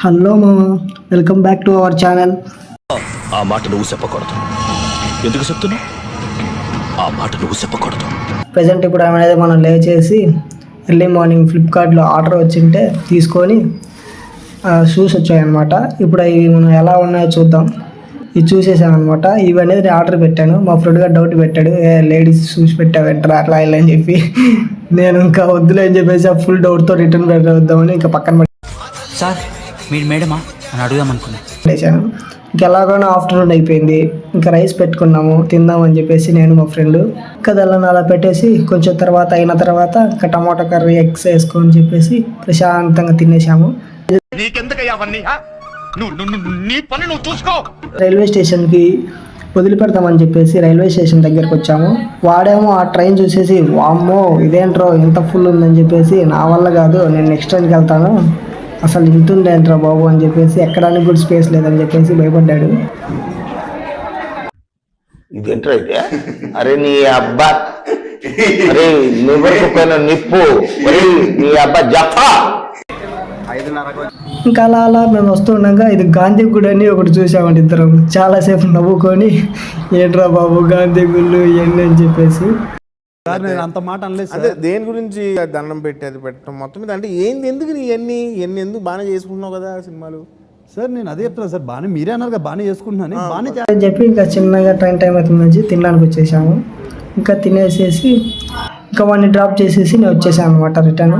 Hello మామ, welcome back to our channel. ఆ మాట నువ్వు చెప్పకూడదు. ఎందుకు చెప్తున్నావు? ఆ మాట నువ్వు చెప్పకూడదు. ప్రజెంట్ ఇప్పుడు అనేది మనం లేచేసి ఎర్లీ మార్నింగ్ ఫ్లిప్కార్ట్లో ఆర్డర్ వచ్చింటే తీసుకొని షూస్ వచ్చాయన్నమాట. ఇప్పుడు అవి మనం ఎలా ఉన్నాయో చూద్దాం. ఇవి చూసేసాను అనమాట. ఇవి అనేది నేను ఆర్డర్ పెట్టాను. మా ఫ్రెండ్గా డౌట్ పెట్టాడు, లేడీస్ షూస్ పెట్టావు ఎంటర్ అట్లా ఇలా అని చెప్పి నేను ఇంకా వద్దులే అని చెప్పేసి ఆ ఫుల్ డౌట్తో రిటర్న్ పెట్టేద్దామని ఇంకా పక్కన సార్ మీరు మేడమా అని అడుగుదాం పెట్టేశాను. ఇంకా ఎలాగైనా ఆఫ్టర్నూన్ అయిపోయింది, ఇంకా రైస్ పెట్టుకున్నాము తిందామని చెప్పేసి నేను మా ఫ్రెండ్ ఇంకా దాన్ని అలా పెట్టేసి కొంచెం తర్వాత అయిన తర్వాత ఇంకా టమాటా కర్రీ ఎగ్స్ వేసుకొని చెప్పేసి ప్రశాంతంగా తినేసాము. రైల్వే స్టేషన్కి వదిలిపెడతామని చెప్పేసి రైల్వే స్టేషన్ దగ్గరకు వచ్చాము. వాడేమో ఆ ట్రైన్ చూసేసి వామ్మో ఇదేంట్రో ఇంత ఫుల్ ఉందని చెప్పేసి నా వల్ల కాదు, నేను నెక్స్ట్ ట్రైన్కి వెళ్తాను, అసలు ఇంతుండేంట్రా బాబు అని చెప్పేసి ఎక్కడానికి కూడా స్పేస్ లేదని చెప్పేసి భయపడ్డాడు. ఇదేంట్రా అయితే? అరే నీ అబ్బా, అరే నువ్వు నిప్పు, నీ అబ్బా జఫా. ఇంకా అలా అలా మేము వస్తుండగా ఇది గాంధీ గుడి అని ఒకటి చూసామండి. ఇద్దరం చాలాసేపు నవ్వుకొని ఏంట్రా బాబు గాంధీ గుళ్ళు ఇవన్నీ అని చెప్పేసి. అంత మాట అనలేదు. దేని గురించి దండం పెట్టేది పెట్టడం మొత్తం మీద అంటే ఏంది, ఎందుకు ఇవన్నీ ఎందుకు బాగానే చేసుకుంటున్నావు కదా సినిమాలు? సార్ నేను అదే చెప్తున్నాను సార్, బాగానే మీరే అన్నారు కదా బాగానే చేసుకుంటున్నాను బాగానే అని చెప్పి ఇంకా చిన్నగా ట్రైన్ టైం అవుతుంది తినడానికి వచ్చేసాము. ఇంకా తినేసేసి ఇంకా వాడిని డ్రాప్ చేసేసి నేను వచ్చేసాను అనమాట రిటర్న్.